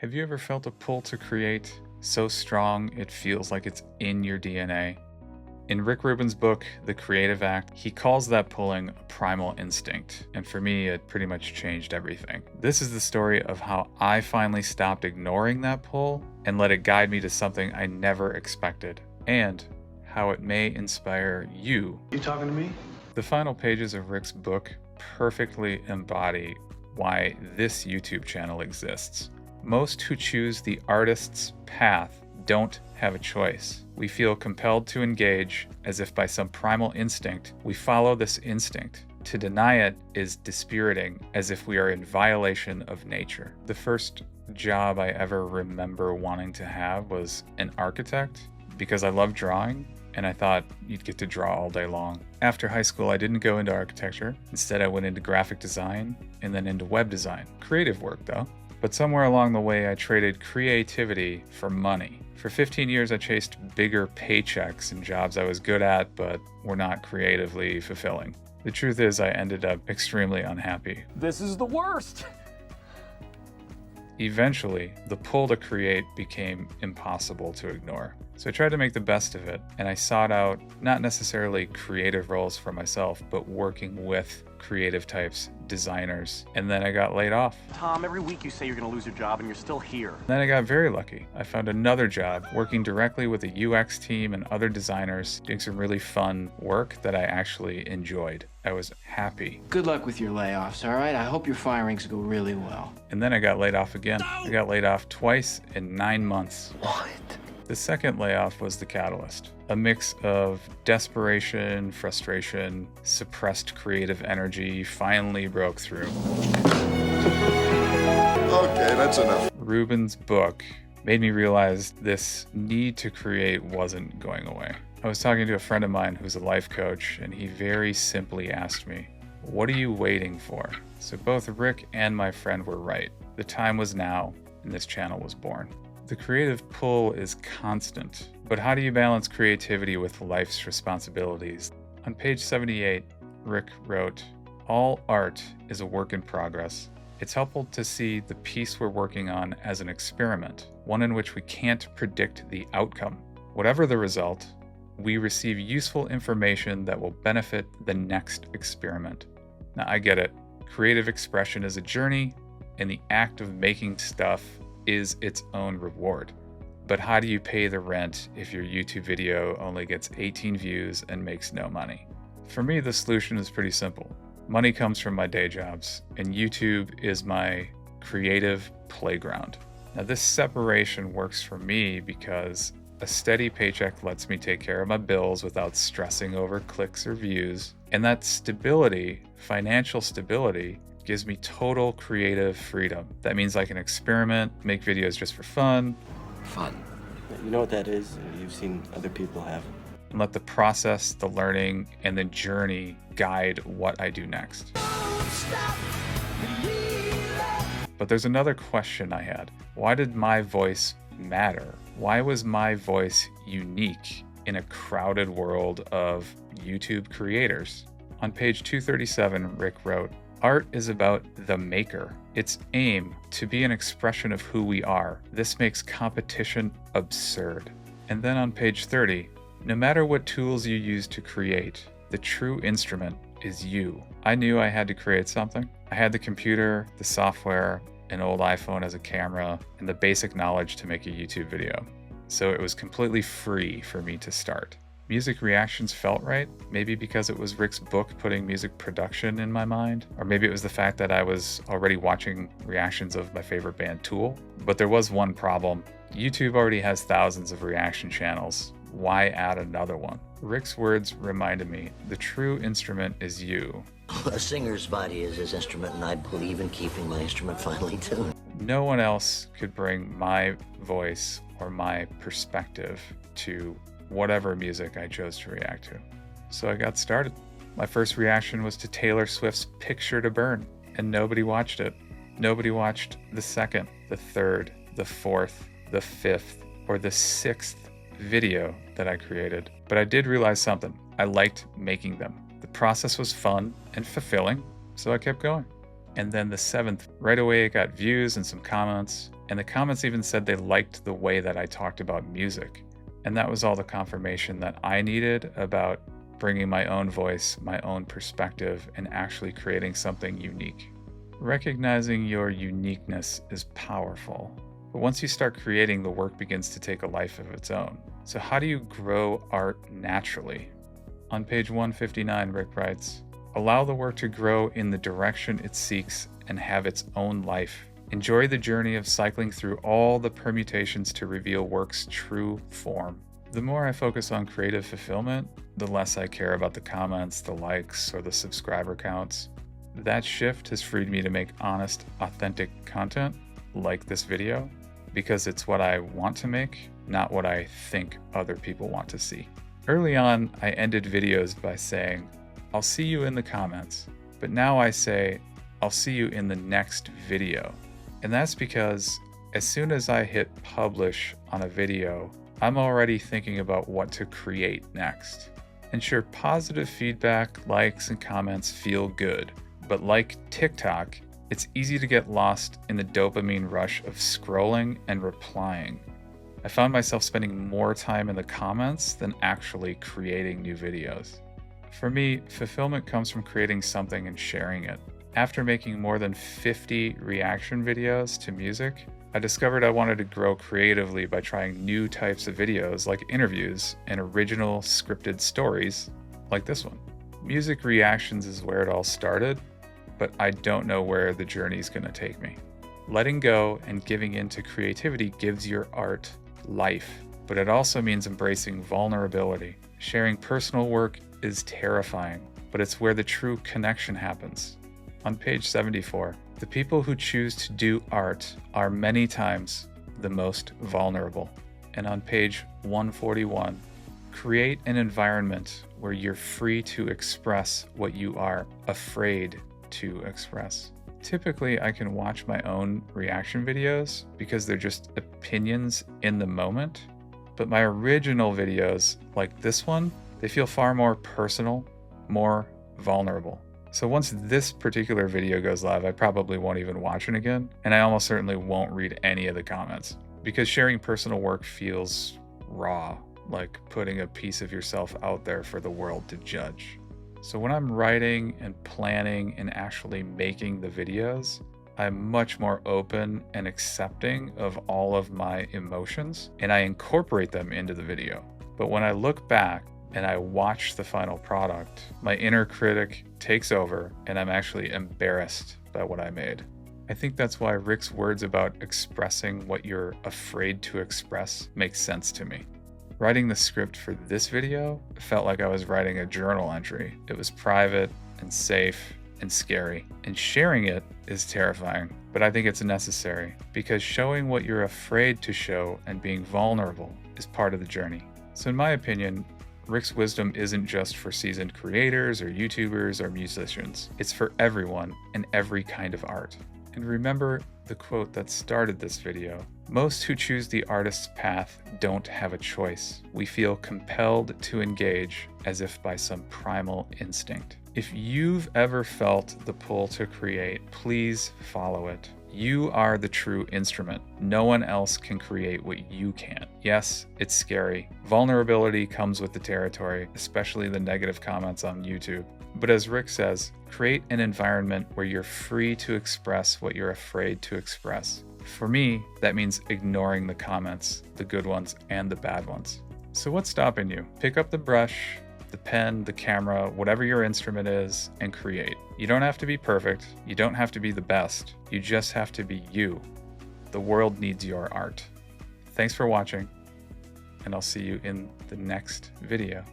Have you ever felt a pull to create so strong it feels like it's in your DNA? In Rick Rubin's book, The Creative Act, he calls that pulling a primal instinct, and for me, it pretty much changed everything. This is the story of how I finally stopped ignoring that pull and let it guide me to something I never expected, and how it may inspire you. You talking to me? The final pages of Rick's book perfectly embody why this YouTube channel exists. Most who choose the artist's path don't have a choice. We feel compelled to engage as if by some primal instinct we follow this instinct. To deny it is dispiriting, as if we are in violation of nature. The first job I ever remember wanting to have was an architect because I love drawing and I thought you'd get to draw all day long. After high school, I didn't go into architecture. Instead, I went into graphic design and then into web design. Creative work though. But somewhere along the way, I traded creativity for money. For 15 years, I chased bigger paychecks and jobs I was good at, but were not creatively fulfilling. The truth is, I ended up extremely unhappy. This is the worst! Eventually, the pull to create became impossible to ignore. So I tried to make the best of it, and I sought out not necessarily creative roles for myself, but working with creative types, designers, and then I got laid off. Tom, every week you say you're gonna lose your job and you're still here. Then I got very lucky. I found another job working directly with a UX team and other designers, doing some really fun work that I actually enjoyed. I was happy. Good luck with your layoffs, all right? I hope your firings go really well. And then I got laid off again. I got laid off twice in 9 months. What? The second layoff was the catalyst. A mix of desperation, frustration, suppressed creative energy finally broke through. Okay, that's enough. Rubin's book made me realize this need to create wasn't going away. I was talking to a friend of mine who's a life coach, and he very simply asked me, "What are you waiting for?" So both Rick and my friend were right. The time was now, and this channel was born. The creative pull is constant, but how do you balance creativity with life's responsibilities? On page 78, Rick wrote, "All art is a work in progress. It's helpful to see the piece we're working on as an experiment, one in which we can't predict the outcome. Whatever the result, we receive useful information that will benefit the next experiment." Now, I get it. Creative expression is a journey, and the act of making stuff is its own reward. But how do you pay the rent if your YouTube video only gets 18 views and makes no money? For me, the solution is pretty simple. Money comes from my day jobs, and YouTube is my creative playground. Now, this separation works for me because a steady paycheck lets me take care of my bills without stressing over clicks or views. And that stability, financial stability, gives me total creative freedom. That means I can experiment, make videos just for fun. Fun. You know what that is? You've seen other people have. And let the process, the learning, and the journey guide what I do next. But there's another question I had. Why did my voice matter? Why was my voice unique in a crowded world of YouTube creators? On page 237, Rick wrote, "Art is about the maker. Its aim to be an expression of who we are. This makes competition absurd." And then on page 30, "No matter what tools you use to create, the true instrument is you." I knew I had to create something. I had the computer, the software, an old iPhone as a camera, and the basic knowledge to make a YouTube video. So it was completely free for me to start. Music reactions felt right, maybe because it was Rick's book putting music production in my mind, or maybe it was the fact that I was already watching reactions of my favorite band Tool. But there was one problem. YouTube already has thousands of reaction channels. Why add another one? Rick's words reminded me, the true instrument is you. A singer's body is his instrument, and I believe in keeping my instrument finely tuned. No one else could bring my voice or my perspective to whatever music I chose to react to. So I got started. My first reaction was to Taylor Swift's Picture to Burn, and nobody watched it. Nobody watched the second, the third, the fourth, the fifth, or the sixth video that I created. But I did realize something. I liked making them. The process was fun and fulfilling, so I kept going. And then the seventh, right away it got views and some comments. And the comments even said they liked the way that I talked about music. And that was all the confirmation that I needed about bringing my own voice, my own perspective, and actually creating something unique. Recognizing your uniqueness is powerful, but once you start creating, the work begins to take a life of its own. So how do you grow art naturally? On page 159, Rick writes, "Allow the work to grow in the direction it seeks and have its own life. Enjoy the journey of cycling through all the permutations to reveal work's true form." The more I focus on creative fulfillment, the less I care about the comments, the likes, or the subscriber counts. That shift has freed me to make honest, authentic content like this video, because it's what I want to make, not what I think other people want to see. Early on, I ended videos by saying, "I'll see you in the comments," but now I say, "I'll see you in the next video." And that's because as soon as I hit publish on a video, I'm already thinking about what to create next. And sure, positive feedback, likes, and comments feel good, but like TikTok, it's easy to get lost in the dopamine rush of scrolling and replying. I found myself spending more time in the comments than actually creating new videos. For me, fulfillment comes from creating something and sharing it. After making more than 50 reaction videos to music, I discovered I wanted to grow creatively by trying new types of videos like interviews and original scripted stories like this one. Music reactions is where it all started, but I don't know where the journey is going to take me. Letting go and giving in to creativity gives your art life, but it also means embracing vulnerability. Sharing personal work is terrifying, but it's where the true connection happens. On page 74, the people who choose to do art are many times the most vulnerable. And on page 141, create an environment where you're free to express what you are afraid to express. Typically, I can watch my own reaction videos because they're just opinions in the moment. But my original videos, like this one, they feel far more personal, more vulnerable. So once this particular video goes live, I probably won't even watch it again, and I almost certainly won't read any of the comments, because sharing personal work feels raw, like putting a piece of yourself out there for the world to judge. So when I'm writing and planning and actually making the videos, I'm much more open and accepting of all of my emotions, and I incorporate them into the video. But when I look back and I watch the final product, my inner critic takes over and I'm actually embarrassed by what I made. I think that's why Rick's words about expressing what you're afraid to express makes sense to me. Writing the script for this video felt like I was writing a journal entry. It was private and safe and scary, and sharing it is terrifying, but I think it's necessary because showing what you're afraid to show and being vulnerable is part of the journey. So in my opinion, Rick's wisdom isn't just for seasoned creators or YouTubers or musicians. It's for everyone and every kind of art. And remember the quote that started this video. Most who choose the artist's path don't have a choice. We feel compelled to engage as if by some primal instinct. If you've ever felt the pull to create, please follow it. You are the true instrument. No one else can create what you can. Yes, it's scary. Vulnerability comes with the territory, especially the negative comments on YouTube. But as Rick says, create an environment where you're free to express what you're afraid to express. For me, that means ignoring the comments, the good ones and the bad ones. So what's stopping you? Pick up the brush, the pen, the camera, whatever your instrument is, and create. You don't have to be perfect. You don't have to be the best. You just have to be you. The world needs your art. Thanks for watching, and I'll see you in the next video.